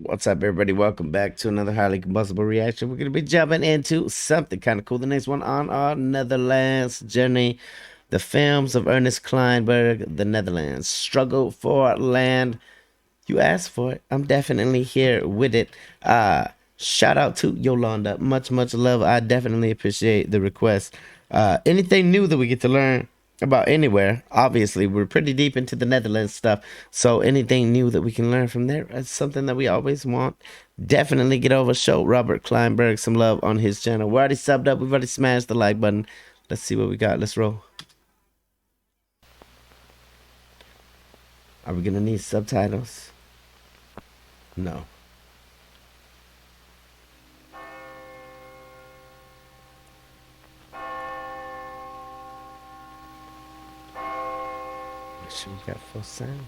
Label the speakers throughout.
Speaker 1: What's up, everybody? Welcome back to another highly combustible reaction. We're going to be jumping into something kind of cool. The next one on our Netherlands journey. The films of Ernest Kleinberg, The Netherlands. Struggle for land. You asked for it. I'm definitely here with it. Shout out to Yolanda. Much love. I definitely appreciate the request. Anything new that we get to learn about anywhere, obviously we're pretty deep into the Netherlands stuff, so anything new that we can learn from there is something that we always want. Definitely get over, show Rodrick Kleinberg some love on his channel. We're already subbed up, we've already smashed the like button. Let's see what we got. Let's roll. Are we gonna need subtitles? No. Make sure we got full sound.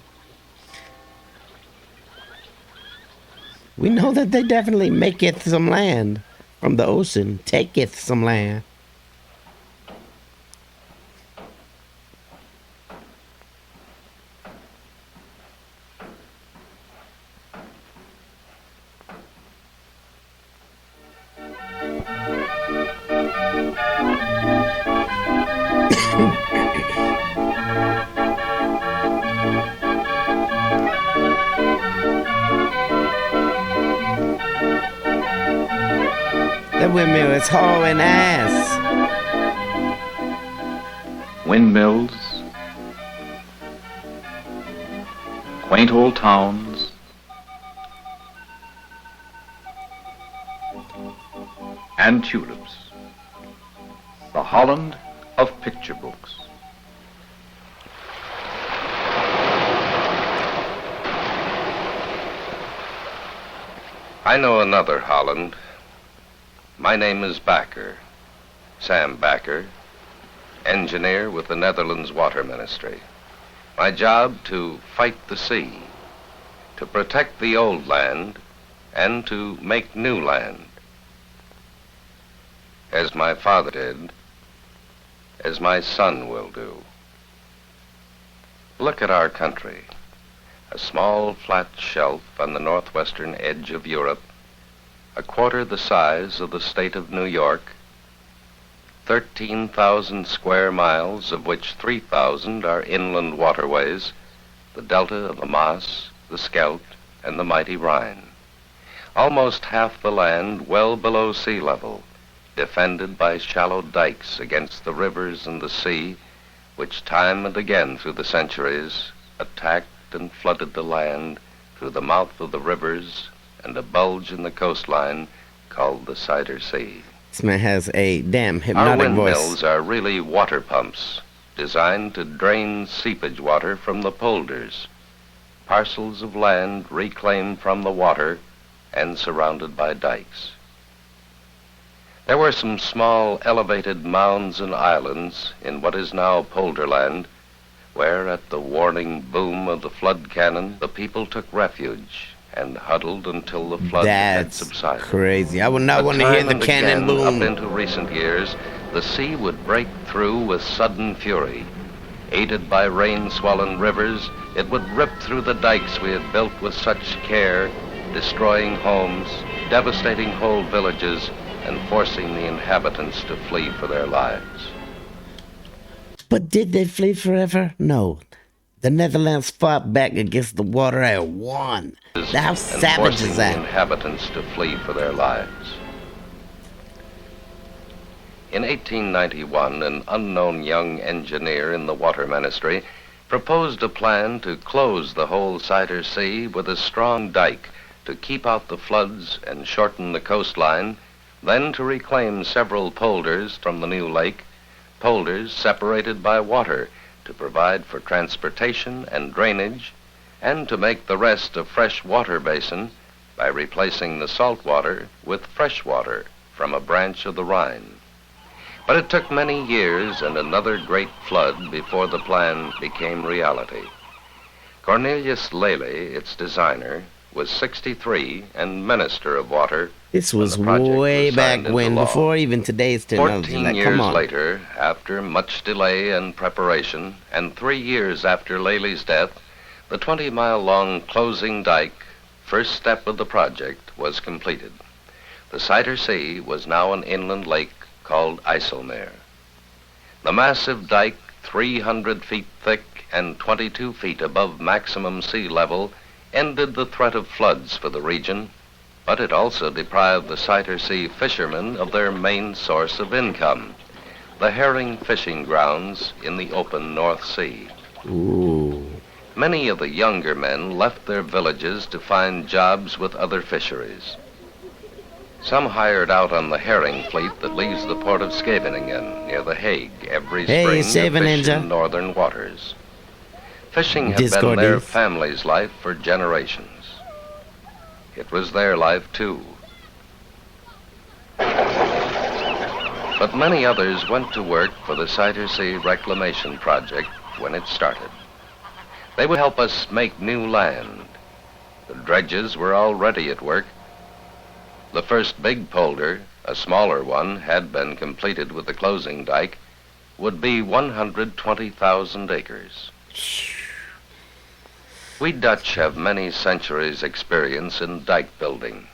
Speaker 1: We know that they definitely maketh some land from the ocean, taketh some land. That windmill is hauling ass.
Speaker 2: Windmills, quaint old towns, and tulips. The Holland of picture books.
Speaker 3: I know another Holland. My name is Bakker, Sam Bakker, engineer with the Netherlands Water Ministry. My job to fight the sea, to protect the old land, and to make new land. As my father did, as my son will do. Look at our country, a small flat shelf on the northwestern edge of Europe, a quarter the size of the state of New York, 13,000 square miles, of which 3,000 are inland waterways, the delta of the Maas, the Scheldt, and the mighty Rhine. Almost half the land well below sea level, defended by shallow dikes against the rivers and the sea, which time and again through the centuries attacked and flooded the land through the mouth of the rivers and a bulge in the coastline called the Cider Sea.
Speaker 1: This man has a damn
Speaker 3: Our
Speaker 1: hypnotic
Speaker 3: windmills
Speaker 1: voice.
Speaker 3: are really water pumps designed to drain seepage water from the polders, parcels of land reclaimed from the water and surrounded by dikes. There were some small elevated mounds and islands in what is now Polderland, where at the warning boom of the flood cannon, the people took refuge and huddled until the flood had
Speaker 1: That's
Speaker 3: subsided.
Speaker 1: crazy. I would not
Speaker 3: But
Speaker 1: want to hear
Speaker 3: time
Speaker 1: the
Speaker 3: and
Speaker 1: cannon
Speaker 3: again,
Speaker 1: boom.
Speaker 3: Up into recent years, the sea would break through with sudden fury. Aided by rain-swollen rivers, it would rip through the dikes we had built with such care, destroying homes, devastating whole villages, and forcing the inhabitants to flee for their lives.
Speaker 1: But did they flee forever? No. The Netherlands fought back against the water and won. How
Speaker 3: And
Speaker 1: savage
Speaker 3: forcing
Speaker 1: is
Speaker 3: the
Speaker 1: that?
Speaker 3: inhabitants to flee for their lives. In 1891, an unknown young engineer in the Water Ministry proposed a plan to close the whole Cider Sea with a strong dike to keep out the floods and shorten the coastline, then to reclaim several polders from the new lake, polders separated by water to provide for transportation and drainage, and to make the rest a fresh water basin by replacing the salt water with fresh water from a branch of the Rhine. But it took many years and another great flood before the plan became reality. Cornelius Lely, its designer, was 63 and Minister of Water.
Speaker 1: This
Speaker 3: when
Speaker 1: was
Speaker 3: the project
Speaker 1: way
Speaker 3: was
Speaker 1: back
Speaker 3: signed into
Speaker 1: when,
Speaker 3: law.
Speaker 1: before even today's technology.
Speaker 3: 14
Speaker 1: Like,
Speaker 3: years
Speaker 1: come on.
Speaker 3: later, after much delay and preparation, and 3 years after Lely's death, the 20-mile-long closing dike first step of the project was completed. The Cider Sea was now an inland lake called IJsselmeer. The massive dike, 300 feet thick and 22 feet above maximum sea level, ended the threat of floods for the region, but it also deprived the Cider Sea fishermen of their main source of income, the herring fishing grounds in the open North Sea.
Speaker 1: Ooh.
Speaker 3: Many of the younger men left their villages to find jobs with other fisheries. Some hired out on the herring fleet that leaves the port of Scheveningen near The Hague every spring to fish in northern waters. Fishing had been their family's life for generations. It was their life too. But many others went to work for the Cider Sea Reclamation Project when it started. They would help us make new land. The dredges were already at work. The first big polder, a smaller one, had been completed with the closing dike, would be 120,000 acres. We Dutch have many centuries' experience in dike building,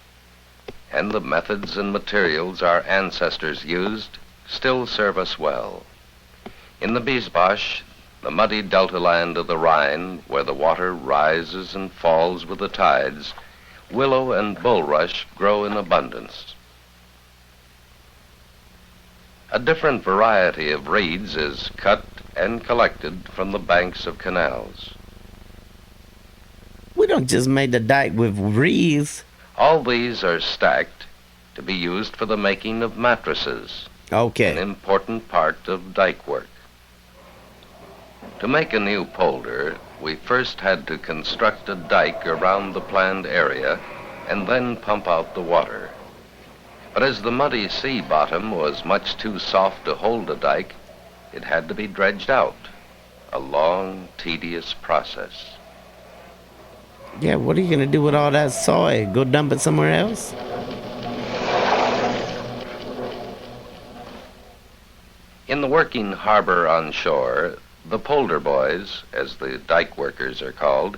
Speaker 3: and the methods and materials our ancestors used still serve us well. In the Biesbosch, the muddy delta land of the Rhine, where the water rises and falls with the tides, willow and bulrush grow in abundance. A different variety of reeds is cut and collected from the banks of canals.
Speaker 1: We don't just make the dike with reeds.
Speaker 3: All these are stacked to be used for the making of mattresses, an important part of dike work. To make a new polder, we first had to construct a dike around the planned area and then pump out the water. But as the muddy sea bottom was much too soft to hold a dike, it had to be dredged out, a long, tedious process.
Speaker 1: Yeah, what are you going to do with all that soil? Go dump it somewhere else?
Speaker 3: In the working harbor on shore, the polder boys, as the dike workers are called,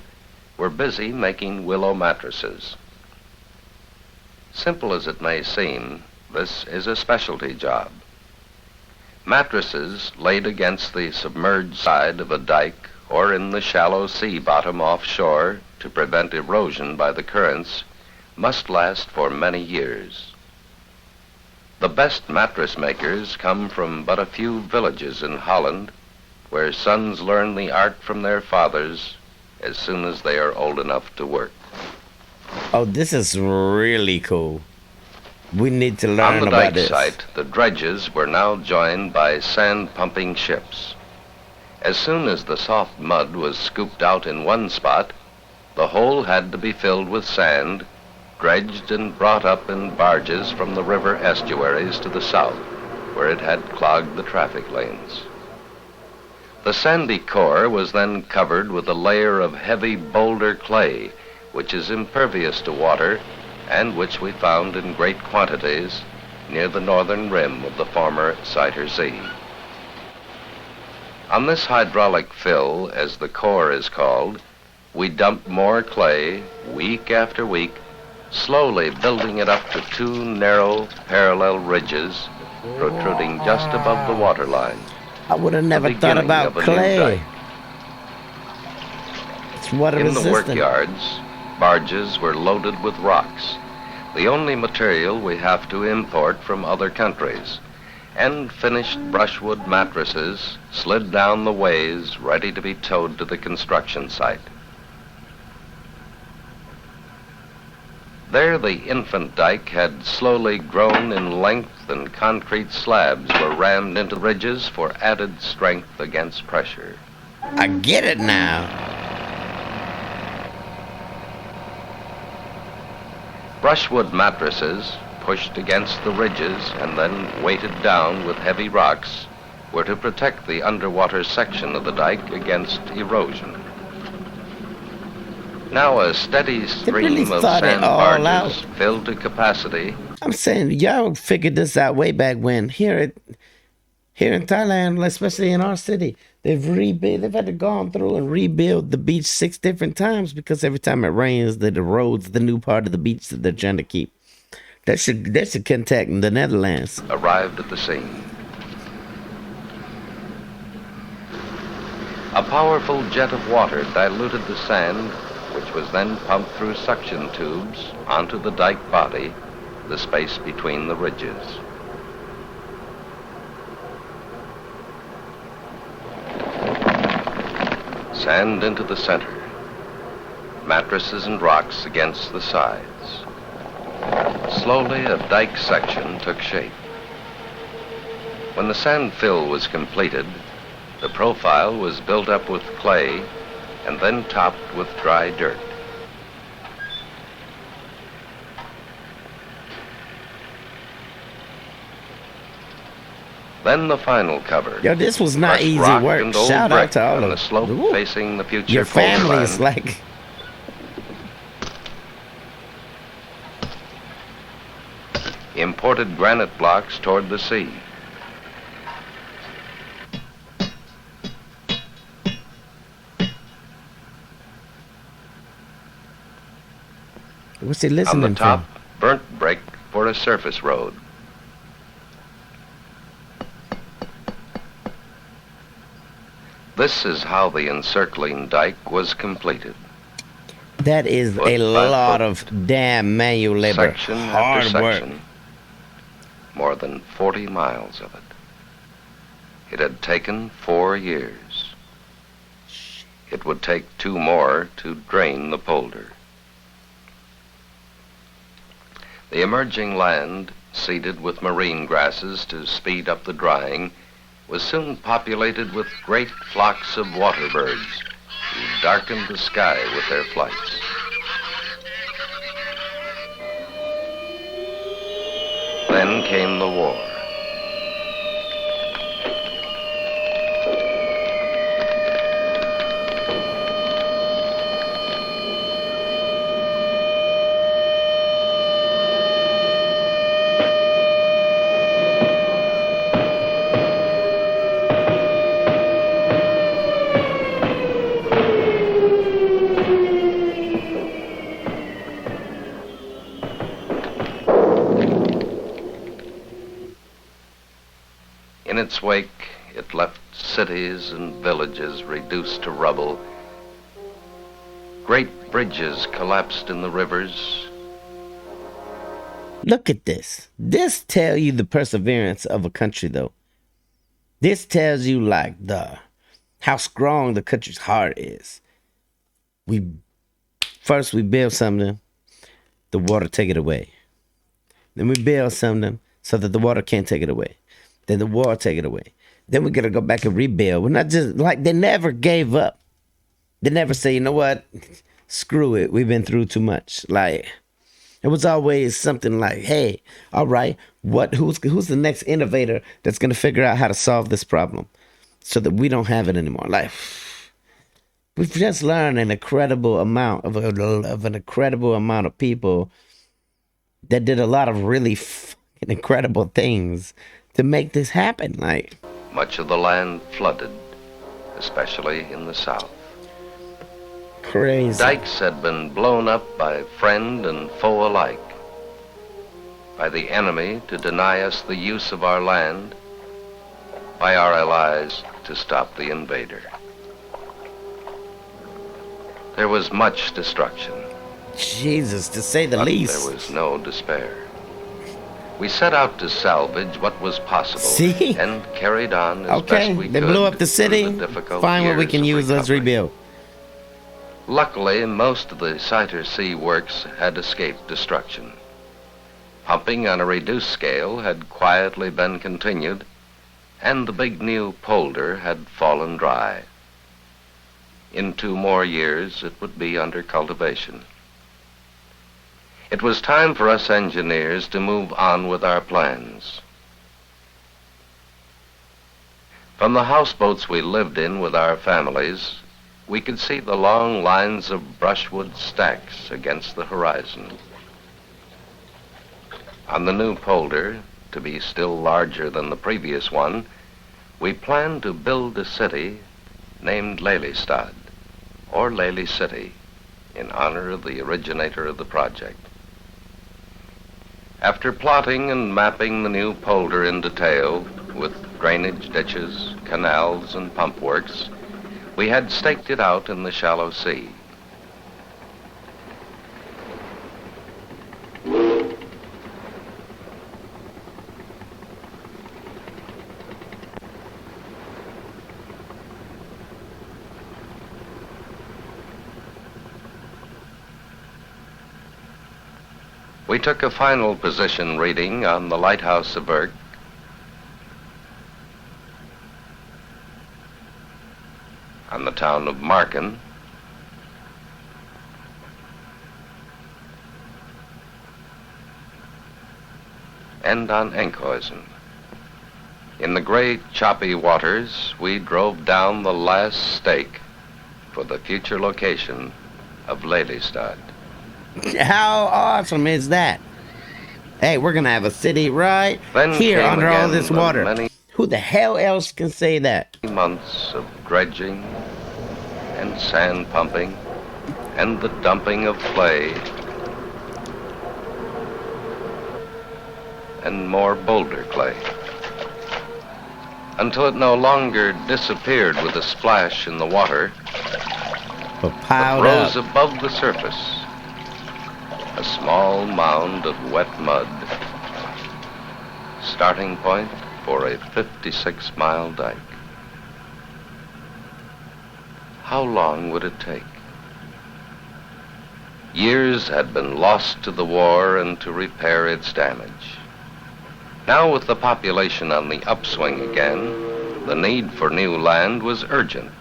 Speaker 3: were busy making willow mattresses. Simple as it may seem, this is a specialty job. Mattresses laid against the submerged side of a dike or in the shallow sea bottom offshore to prevent erosion by the currents must last for many years. The best mattress makers come from but a few villages in Holland, where sons learn the art from their fathers as soon as they are old enough to work.
Speaker 1: Oh, this is really cool. We need to learn
Speaker 3: about
Speaker 1: about
Speaker 3: this. On the dike
Speaker 1: site,
Speaker 3: the dredges were now joined by sand-pumping ships. As soon as the soft mud was scooped out in one spot, the hole had to be filled with sand, dredged and brought up in barges from the river estuaries to the south, where it had clogged the traffic lanes. The sandy core was then covered with a layer of heavy boulder clay, which is impervious to water and which we found in great quantities near the northern rim of the former Cider Sea. On this hydraulic fill, as the core is called, we dumped more clay week after week, slowly building it up to two narrow parallel ridges protruding just above the waterline.
Speaker 1: I would have never thought about clay. It's water resistant.
Speaker 3: In the workyards, barges were loaded with rocks, the only material we have to import from other countries, and finished brushwood mattresses slid down the ways ready to be towed to the construction site. There the infant dike had slowly grown in length, and concrete slabs were rammed into ridges for added strength against pressure.
Speaker 1: I get it now.
Speaker 3: Brushwood mattresses, pushed against the ridges and then weighted down with heavy rocks, were to protect the underwater section of the dike against erosion. Now a steady stream of sand barges filled to capacity.
Speaker 1: I'm saying y'all figured this out way back when. Here in Thailand, especially in our city, They've had to go through and rebuild the beach 6 different times because every time it rains, that erodes the new part of the beach that they're trying to keep. That should contact the Netherlands.
Speaker 3: Arrived at the scene. A powerful jet of water diluted the sand, which was then pumped through suction tubes onto the dike body, the space between the ridges. Sand into the center, mattresses and rocks against the sides. Slowly, a dike section took shape. When the sand fill was completed, the profile was built up with clay and then topped with dry dirt. Then the final cover.
Speaker 1: Yo, this was not
Speaker 3: Crushed
Speaker 1: easy
Speaker 3: rock
Speaker 1: work.
Speaker 3: and old
Speaker 1: Shout out
Speaker 3: brick
Speaker 1: to all
Speaker 3: on
Speaker 1: of
Speaker 3: the slope
Speaker 1: Ooh.
Speaker 3: facing the future
Speaker 1: Your family
Speaker 3: coal
Speaker 1: is
Speaker 3: mine.
Speaker 1: like...
Speaker 3: Imported granite blocks toward the sea.
Speaker 1: What's he
Speaker 3: On
Speaker 1: listening
Speaker 3: the top,
Speaker 1: to?
Speaker 3: burnt brick for a surface road. This is how the encircling dike was completed.
Speaker 1: That is
Speaker 3: Foot
Speaker 1: a
Speaker 3: by
Speaker 1: lot
Speaker 3: foot.
Speaker 1: of damn manual labor.
Speaker 3: Section
Speaker 1: Hard
Speaker 3: after
Speaker 1: work.
Speaker 3: section. More than 40 miles of it. It had taken 4 years. It would take 2 more to drain the polder. The emerging land, seeded with marine grasses to speed up the drying, was soon populated with great flocks of water birds who darkened the sky with their flights. Then came the war. In its wake, it left cities and villages reduced to rubble. Great bridges collapsed in the rivers.
Speaker 1: Look at this. This tells you the perseverance of a country, though. This tells you like how strong the country's heart is. We build something, the water take it away. Then we build something so that the water can't take it away. Then the water take it away. Then we gotta go back and rebuild. We're not just like, they never gave up. They never say, you know what, screw it, we've been through too much. Like, it was always something like, hey, all right, who's the next innovator that's gonna figure out how to solve this problem so that we don't have it anymore? Like, we've just learned an incredible amount of an incredible amount of people that did a lot of really fucking incredible things to make this happen. Like,
Speaker 3: Much of the land flooded, especially in the south.
Speaker 1: crazy.
Speaker 3: Dikes had been blown up by friend and foe alike, by the enemy to deny us the use of our land, by our allies to stop the invader. There was much destruction,
Speaker 1: Jesus, to say the
Speaker 3: but
Speaker 1: least.
Speaker 3: there was no despair. We set out to salvage what was possible.
Speaker 1: See?
Speaker 3: And carried on as
Speaker 1: Okay,
Speaker 3: best we
Speaker 1: they
Speaker 3: could
Speaker 1: blew up the
Speaker 3: through
Speaker 1: city.
Speaker 3: the difficult
Speaker 1: Find what we
Speaker 3: years
Speaker 1: can
Speaker 3: of
Speaker 1: use. Let's
Speaker 3: recovery.
Speaker 1: rebuild.
Speaker 3: Luckily, most of the Cider Sea works had escaped destruction. Pumping on a reduced scale had quietly been continued, and the big new polder had fallen dry. In 2 more years, it would be under cultivation. It was time for us engineers to move on with our plans. From the houseboats we lived in with our families, we could see the long lines of brushwood stacks against the horizon. On the new polder, to be still larger than the previous one, we planned to build a city named Lelystad, or Lely City, in honor of the originator of the project. After plotting and mapping the new polder in detail, with drainage ditches, canals, and pump works, we had staked it out in the shallow sea. We took a final position reading on the lighthouse of Berg, on the town of Marken, and on Enkhuizen. In the great choppy waters, we drove down the last stake for the future location of Lelystad.
Speaker 1: How awesome is that? Hey, we're gonna have a city right
Speaker 3: Then
Speaker 1: here
Speaker 3: came
Speaker 1: under all
Speaker 3: again
Speaker 1: this
Speaker 3: the
Speaker 1: water.
Speaker 3: many
Speaker 1: Who the hell else can say that?
Speaker 3: months of dredging and sand pumping and the dumping of clay and more boulder clay, until it no longer disappeared with a splash in the water,
Speaker 1: But
Speaker 3: but
Speaker 1: piled
Speaker 3: rose
Speaker 1: up.
Speaker 3: above the surface, a small mound of wet mud, starting point for a 56-mile dike. How long would it take? Years had been lost to the war and to repair its damage. Now, with the population on the upswing again, the need for new land was urgent.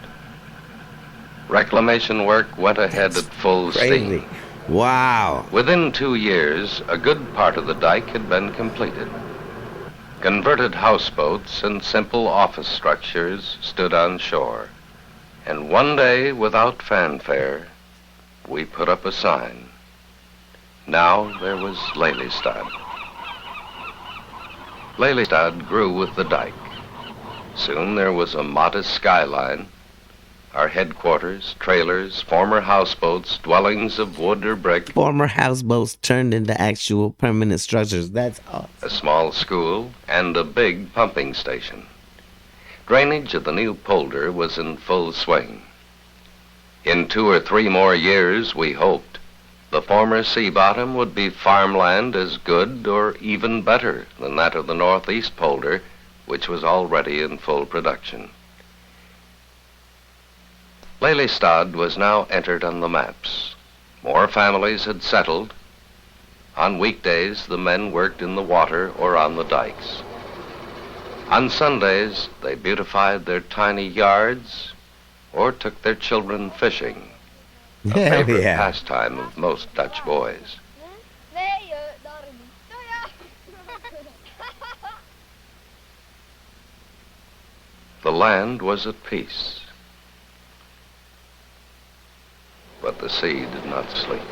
Speaker 3: Reclamation work went ahead at full
Speaker 1: Crazy.
Speaker 3: steam.
Speaker 1: Wow.
Speaker 3: Within 2 years, a good part of the dike had been completed. Converted houseboats and simple office structures stood on shore. And one day, without fanfare, we put up a sign. Now there was Lelystad. Lelystad grew with the dike. Soon there was a modest skyline, our headquarters, trailers, former houseboats, dwellings of wood or brick,
Speaker 1: Former houseboats turned into actual permanent structures. That's awesome.
Speaker 3: a small school, and a big pumping station. Drainage of the new polder was in full swing. In 2 or 3 more years, we hoped, the former sea bottom would be farmland as good or even better than that of the northeast polder, which was already in full production. Lelystad was now entered on the maps. More families had settled. On weekdays, the men worked in the water or on the dikes. On Sundays, they beautified their tiny yards or took their children fishing, a
Speaker 1: Hell
Speaker 3: favorite
Speaker 1: yeah.
Speaker 3: pastime of most Dutch boys.
Speaker 4: Nee, daar niet. Oh ja.
Speaker 3: The land was at peace, but the sea did not sleep.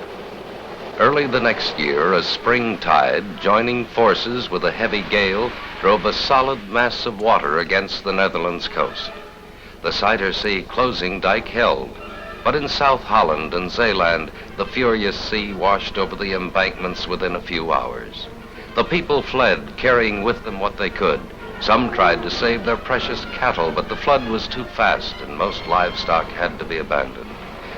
Speaker 3: Early the next year, a spring tide, joining forces with a heavy gale, drove a solid mass of water against the Netherlands coast. The Zuiderzee closing dike held, but in South Holland and Zeeland, the furious sea washed over the embankments within a few hours. The people fled, carrying with them what they could. Some tried to save their precious cattle, but the flood was too fast and most livestock had to be abandoned.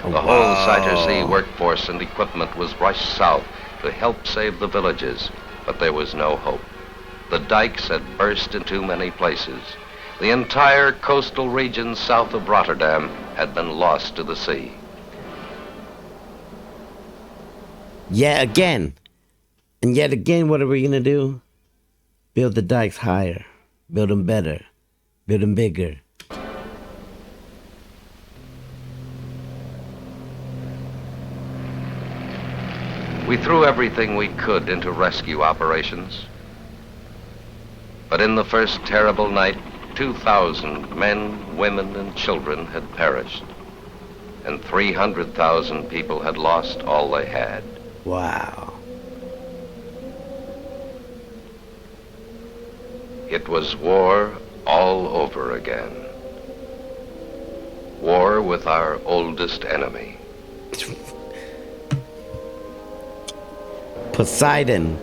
Speaker 3: The whole Zuiderzee workforce and equipment was rushed south to help save the villages, but there was no hope. The dikes had burst in too many places. The entire coastal region south of Rotterdam had been lost to the sea.
Speaker 1: Yeah, again. And yet again, what are we going to do? Build the dikes higher. Build them better. Build them bigger.
Speaker 3: We threw everything we could into rescue operations. But in the first terrible night, 2,000 men, women, and children had perished. And 300,000 people had lost all they had.
Speaker 1: Wow.
Speaker 3: It was war all over again. war with our oldest enemy.
Speaker 1: Poseidon.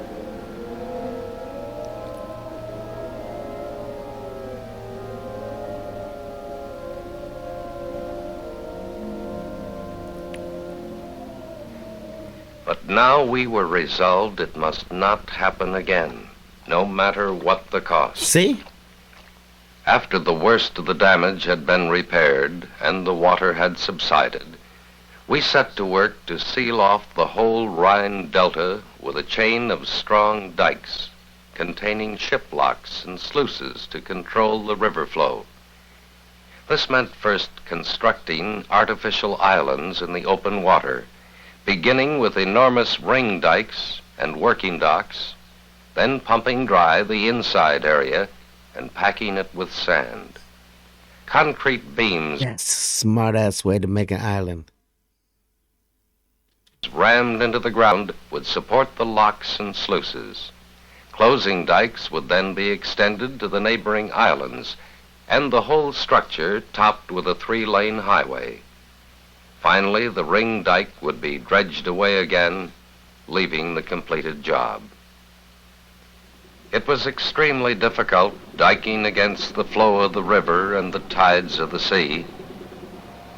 Speaker 3: But now we were resolved it must not happen again, no matter what the cost.
Speaker 1: See?
Speaker 3: After the worst of the damage had been repaired and the water had subsided, we set to work to seal off the whole Rhine Delta with a chain of strong dikes containing ship locks and sluices to control the river flow. This meant first constructing artificial islands in the open water, beginning with enormous ring dikes and working docks, then pumping dry the inside area and packing it with sand. Concrete beams
Speaker 1: That's a smart-ass way to make an island.
Speaker 3: rammed into the ground would support the locks and sluices. Closing dikes would then be extended to the neighboring islands, and the whole structure topped with a 3-lane highway. Finally, the ring dike would be dredged away again, leaving the completed job. It was extremely difficult diking against the flow of the river and the tides of the sea,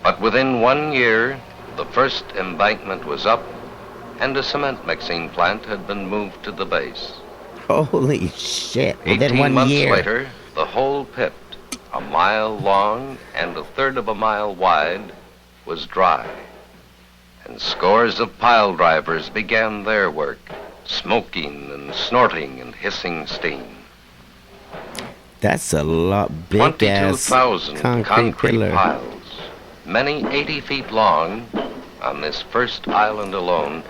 Speaker 3: but within 1 year, the first embankment was up and a cement mixing plant had been moved to the base.
Speaker 1: Holy shit. Within
Speaker 3: 18
Speaker 1: 1
Speaker 3: months
Speaker 1: year.
Speaker 3: later, the whole pit, a mile long and 1/3 of a mile wide, was dry, and scores of pile drivers began their work, smoking and snorting and hissing steam.
Speaker 1: That's a lot big ass
Speaker 3: 22,000
Speaker 1: concrete pillar.
Speaker 3: piles, many 80 feet long, on this first island alone,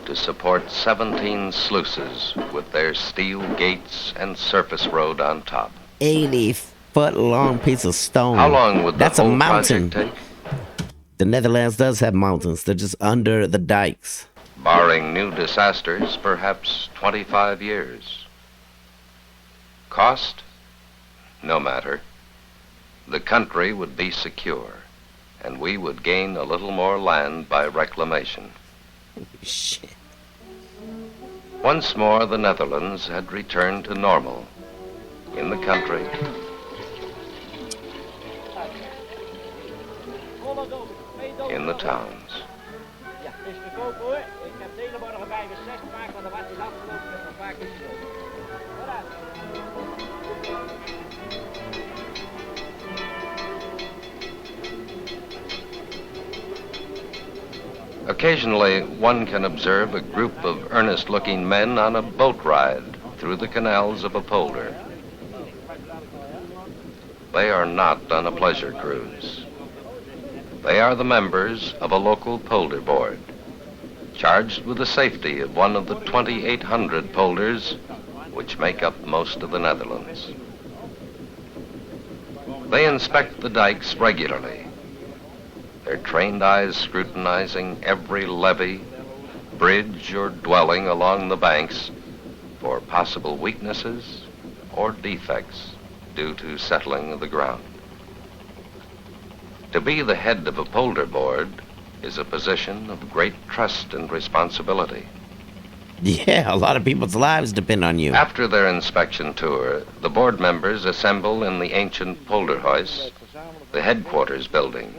Speaker 3: to support 17 sluices with their steel gates and surface road on top.
Speaker 1: 80-foot long piece of stone.
Speaker 3: How long would the
Speaker 1: That's a
Speaker 3: whole
Speaker 1: mountain.
Speaker 3: project take?
Speaker 1: The Netherlands does have mountains. They're just under the dikes.
Speaker 3: Barring new disasters, perhaps 25 years. Cost? No matter. The country would be secure, and we would gain a little more land by reclamation.
Speaker 1: Shit.
Speaker 3: Once more, the Netherlands had returned to normal. In the country, in the towns.
Speaker 5: Ja, het is verkoop hoor. Ik heb de hele morgen 65 gemaakt, want de wat is afgelopen. Ik heb nog een paar keer gekocht.
Speaker 3: Occasionally, one can observe a group of earnest-looking men on a boat ride through the canals of a polder. They are not on a pleasure cruise. They are the members of a local polder board, charged with the safety of one of the 2,800 polders which make up most of the Netherlands. They inspect the dikes regularly, their trained eyes scrutinizing every levee, bridge, or dwelling along the banks for possible weaknesses or defects due to settling of the ground. To be the head of a polder board is a position of great trust and responsibility.
Speaker 1: Yeah, a lot of people's lives depend on you.
Speaker 3: After their inspection tour, the board members assemble in the ancient polderhuis, the headquarters building.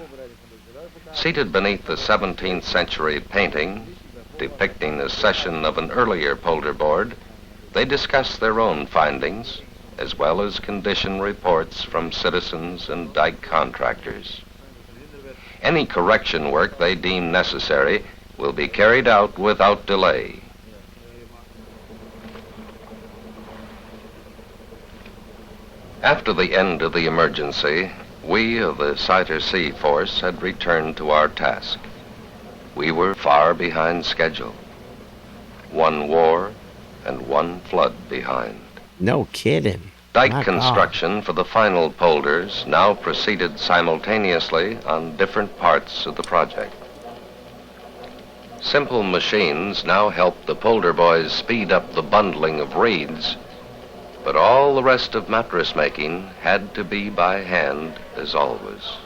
Speaker 3: Seated beneath the 17th century painting depicting a session of an earlier polder board, they discuss their own findings as well as condition reports from citizens and dike contractors. Any correction work they deem necessary will be carried out without delay. After the end of the emergency, we of the Cider Sea Force had returned to our task. We were far behind schedule. One war and one flood behind.
Speaker 1: No kidding.
Speaker 3: Dike
Speaker 1: My God.
Speaker 3: construction for the final polders now proceeded simultaneously on different parts of the project. Simple machines now help the polder boys speed up the bundling of reeds, but all the rest of mattress making had to be by hand as always.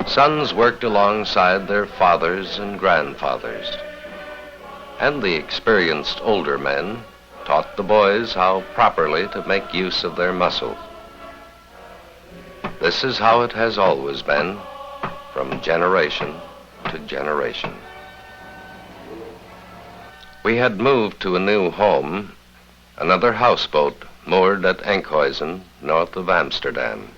Speaker 3: Sons worked alongside their fathers and grandfathers, and the experienced older men taught the boys how properly to make use of their muscle. This is how it has always been, from generation to generation. We had moved to a new home, another houseboat moored at Enkhuizen, north of Amsterdam.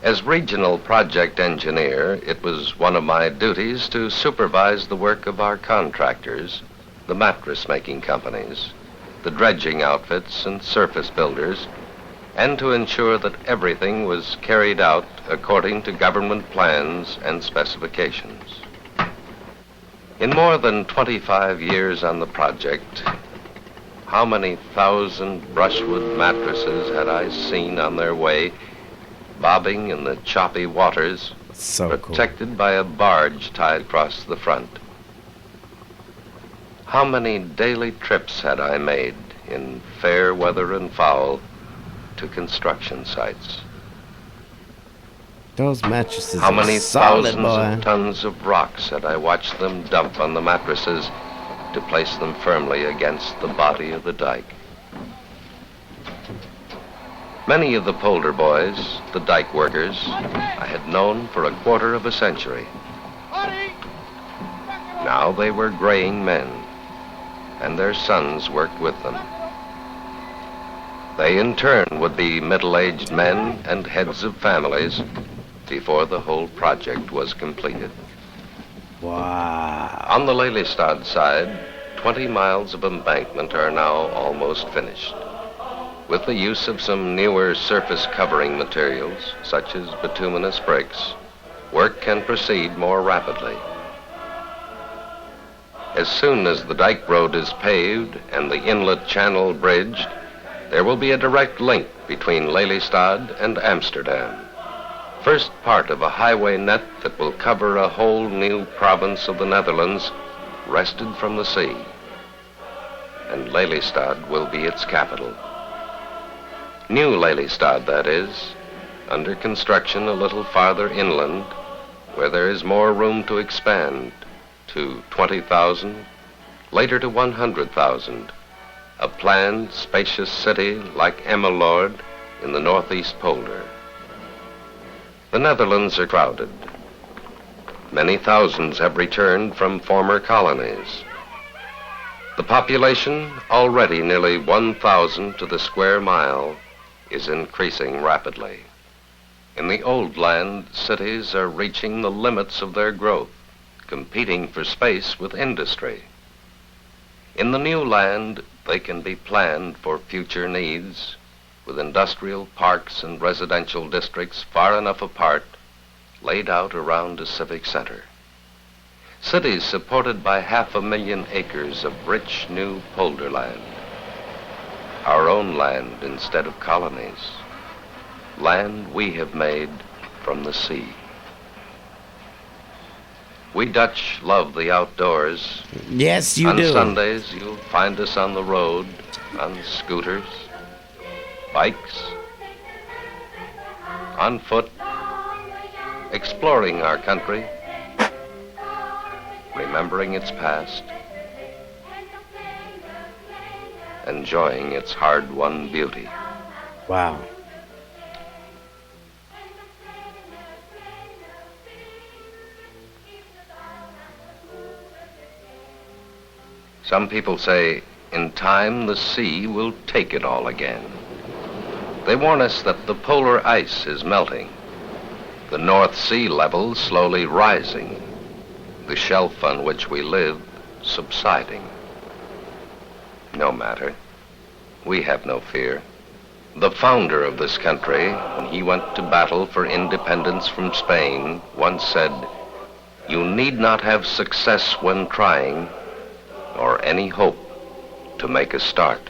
Speaker 3: As regional project engineer, it was one of my duties to supervise the work of our contractors, the mattress-making companies, the dredging outfits and surface builders, and to ensure that everything was carried out according to government plans and specifications. In more than 25 years on the project, how many thousand brushwood mattresses had I seen on their way, bobbing in the choppy waters,
Speaker 1: So
Speaker 3: protected by a barge tied across the front. How many daily trips had I made in fair weather and foul to construction sites?
Speaker 1: Those mattresses
Speaker 3: How
Speaker 1: are
Speaker 3: many
Speaker 1: solid,
Speaker 3: thousands
Speaker 1: boy.
Speaker 3: of tons of rocks had I watched them dump on the mattresses to place them firmly against the body of the dike? Many of the polder boys, the dike workers, I had known for a quarter of a century. Now they were graying men, and their sons worked with them. They in turn would be middle-aged men and heads of families before the whole project was completed.
Speaker 1: Wow.
Speaker 3: On the Lelystad side, 20 miles of embankment are now almost finished. With the use of some newer surface covering materials, such as bituminous bricks, work can proceed more rapidly. As soon as the dike road is paved and the inlet channel bridged, there will be a direct link between Lelystad and Amsterdam. First part of a highway net that will cover a whole new province of the Netherlands, wrested from the sea. And Lelystad will be its capital. New Lelystad, that is, under construction a little farther inland, where there is more room to expand to 20,000, later to 100,000, a planned, spacious city like Emmeloord in the northeast polder. The Netherlands are crowded. Many thousands have returned from former colonies. The population, already nearly 1,000 to the square mile, is increasing rapidly. In the old land, cities are reaching the limits of their growth, competing for space with industry. In the new land, they can be planned for future needs, with industrial parks and residential districts far enough apart, laid out around a civic center. Cities supported by 500,000 acres of rich new polder land. Our own land instead of colonies. Land we have made from the sea. We Dutch love the outdoors.
Speaker 1: Yes, you
Speaker 3: On
Speaker 1: do.
Speaker 3: Sundays, you'll find us on the road, on scooters, bikes, on foot, exploring our country, remembering its past, enjoying its hard-won beauty.
Speaker 1: Wow.
Speaker 3: Some people say, in time, the sea will take it all again. They warn us that the polar ice is melting, the North Sea level slowly rising, the shelf on which we live subsiding. No matter. We have no fear. The founder of this country, when he went to battle for independence from Spain, once said, "You need not have success when trying, or any hope to make a start."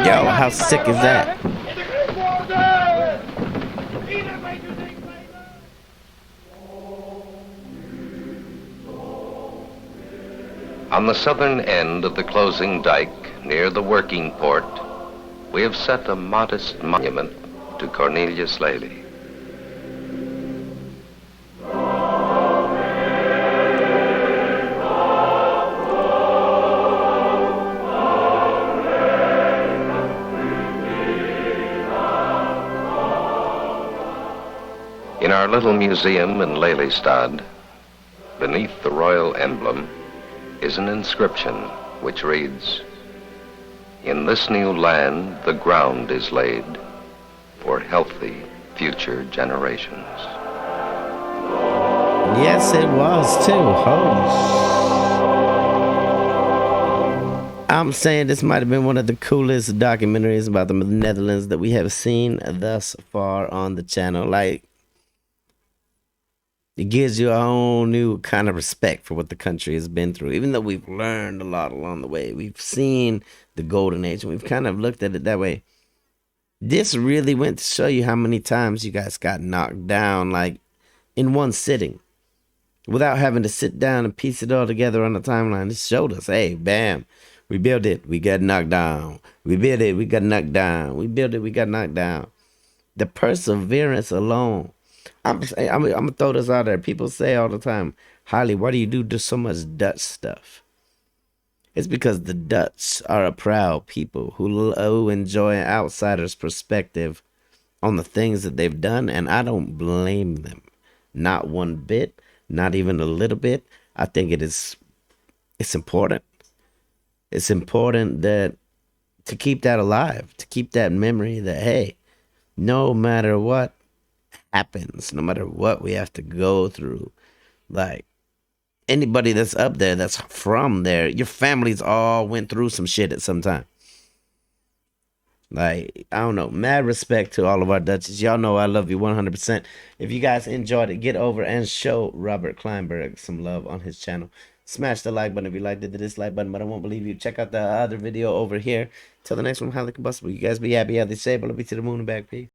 Speaker 1: Yo, how sick is that?
Speaker 3: On the southern end of the closing dike, near the working port, we have set a modest monument to Cornelius Lely. In our little museum in Lelystad, beneath the royal emblem, is an inscription which reads, "In this new land the ground is laid for healthy future generations."
Speaker 1: Yes, it was too. I'm saying this might have been one of the coolest documentaries about the Netherlands that we have seen thus far on the channel. Like, it gives you a whole new kind of respect for what the country has been through. Even though we've learned a lot along the way, we've seen the golden age, and we've kind of looked at it that way. This really went to show you how many times you guys got knocked down, like in one sitting, without having to sit down and piece it all together on the timeline. It showed us, hey, bam, we built it, we got knocked down. We built it, we got knocked down. We built it, we got knocked down. The perseverance alone. I'm gonna throw this out there. People say all the time, Harley, why do you do so much Dutch stuff? It's because the Dutch are a proud people who enjoy an outsider's perspective on the things that they've done, and I don't blame them. Not one bit, not even a little bit. I think it's important. It's important that to keep that alive, to keep that memory that, hey, no matter what happens, no matter what we have to go through, like, anybody that's up there that's from there, your families all went through some shit at some time. Like, I don't know, mad respect to all of our Dutchies. Y'all know I love you 100%. If you guys enjoyed it, get over and show Rodrick Kleinberg some love on his channel. Smash the like button if you liked it, the dislike button, but I won't believe you. Check out the other video over here. Till the next one, highly combustible. You guys be happy, how they say, but I'll be to the moon and back. Peace.